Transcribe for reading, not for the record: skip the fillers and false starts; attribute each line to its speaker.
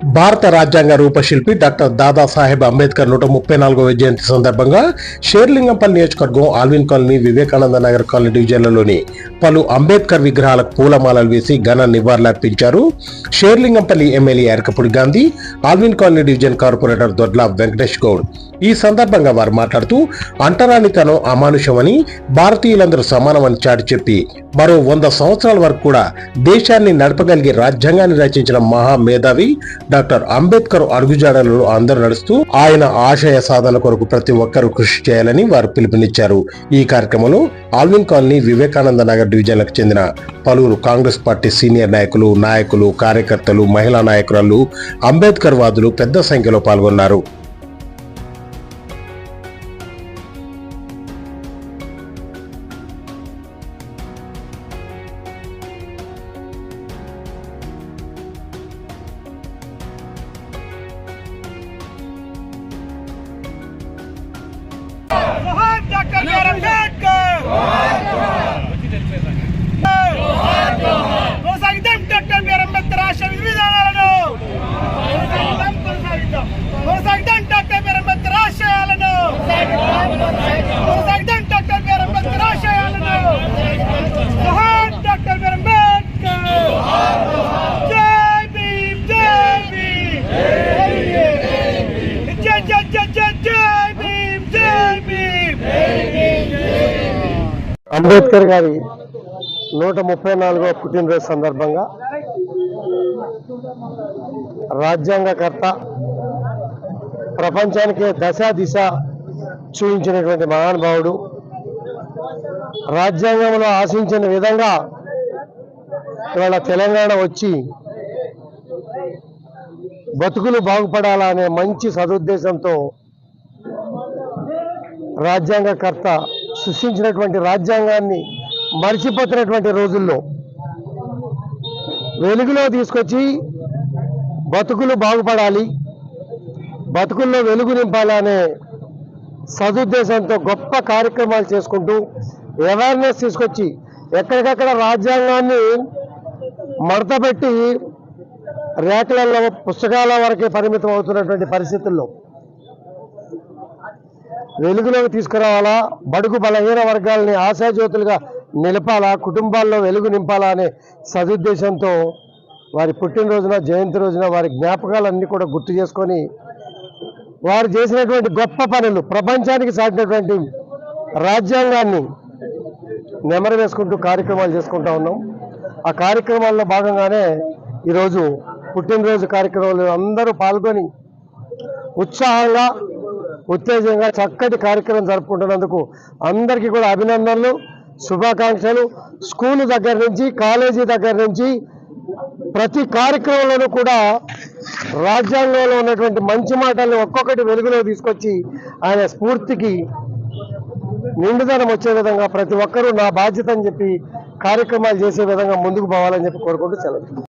Speaker 1: భారత రాజ్యాంగ రూపశిల్పి డాక్టర్ దాదాసాహెబ్ అంబేద్కర్ 134వ జయంతి సందర్భంగా షేర్లింగంపల్లి నియోజకవర్గం ఆల్విన్ కాలనీ, వివేకానంద నగర్ కాలనీ డివిజన్లలోని పలు అంబేద్కర్ విగ్రహాలకు పూలమాలలు వేసి ఘన నివాళులర్పించారు. Serilingampally MLA Arekapudi Gandhi, Allwyn colony division corporator Dodla Venkatesh Goud. ఈ సందర్భంగా వారు మాట్లాడుతూ అంటరానితనం అమానుషమని, భారతీయులందరూ సమానమని చాటి చెప్పి మరో 100 సంవత్సరాల వరకు కూడా దేశాన్ని నడపగలిగే రాజ్యాంగాన్ని రచించిన మహా మేధావి డాక్టర్ అంబేద్కర్ అడుగుజాడలలో అందరూ నడుస్తూ ఆయన ఆశయ సాధన కొరకు ప్రతి ఒక్కరూ కృషి చేయాలని వారు పిలుపునిచ్చారు. ఈ కార్యక్రమంలో ఆల్విన్ కాలనీ, వివేకానంద నగర్ డివిజన్లకు చెందిన పలువురు కాంగ్రెస్ పార్టీ సీనియర్ నాయకులు, కార్యకర్తలు, మహిళా నాయకురాలు, అంబేద్కర్ వాదులు పెద్ద సంఖ్యలో పాల్గొన్నారు.
Speaker 2: డాక్టర్ బిఆర్ అంబేద్కర్ కొనసాగిద్దాం. డాక్టర్ బిఆర్ అంబేద్కర్ ఆశయ విధానాలను కొనసాగిద్దాం. డాక్టర్ బిఆర్ అంబేద్కర్ ఆశయాలను కొనసాగిద్దాం. డాక్టర్ బిఆర్ అంబేద్కర్ ఆశయాలను డాక్టర్ బిఆర్ అంబేద్కర్. జై భీమ్, జై భీమ్, జై జై జై జై జై భీమ్, జై భీమ్.
Speaker 3: అంబేద్కర్ గారి 134వ పుట్టినరోజు సందర్భంగా రాజ్యాంగకర్త, ప్రపంచానికి దిశ చూపించినటువంటి మహానుభావుడు, రాజ్యాంగంలో ఆశించిన విధంగా ఇవాళ తెలంగాణ వచ్చి బతుకులు బాగుపడాలనే మంచి సదుద్దేశంతో రాజ్యాంగకర్త సృష్టించినటువంటి రాజ్యాంగాన్ని మర్చిపోతున్నటువంటి రోజుల్లో వెలుగులో తీసుకొచ్చి బతుకులు బాగుపడాలి, బతుకుల్లో వెలుగు నింపాలనే సదుద్దేశంతో గొప్ప కార్యక్రమాలు చేసుకుంటూ అవేర్నెస్ తీసుకొచ్చి ఎక్కడికక్కడ రాజ్యాంగాన్ని మడతపెట్టి రేఖలలో పుస్తకాల వరకే పరిమితం అవుతున్నటువంటి పరిస్థితుల్లో వెలుగులోకి తీసుకురావాలా, బడుగు బలహీన వర్గాలని ఆశాజ్యోతులుగా నిలపాలా, కుటుంబాల్లో వెలుగు నింపాలా అనే సదుద్దేశంతో వారి పుట్టినరోజున, జయంతి రోజున వారి జ్ఞాపకాలన్నీ కూడా గుర్తు చేసుకొని వారు చేసినటువంటి గొప్ప పనులు, ప్రపంచానికి సాటినటువంటి రాజ్యాంగాన్ని నెమరు వేసుకుంటూ కార్యక్రమాలు చేసుకుంటా ఉన్నాం. ఆ కార్యక్రమాల్లో భాగంగానే ఈరోజు పుట్టినరోజు కార్యక్రమాలు అందరూ పాల్గొని ఉత్సాహంగా, ఉత్తేజంగా చక్కటి కార్యక్రమం జరుపుకుంటున్నందుకు అందరికీ కూడా అభినందనలు, శుభాకాంక్షలు. స్కూలు దగ్గర నుంచి, కాలేజీ దగ్గర నుంచి ప్రతి కార్యక్రమంలోనూ కూడా రాజ్యాంగంలో ఉన్నటువంటి మంచి మాటల్ని ఒక్కొక్కటి వెలుగులో తీసుకొచ్చి ఆయన స్ఫూర్తికి నిండుదనం వచ్చే విధంగా ప్రతి ఒక్కరూ నా బాధ్యత అని చెప్పి కార్యక్రమాలు చేసే విధంగా ముందుకు పోవాలని చెప్పి కోరుకుంటూ సెలవు.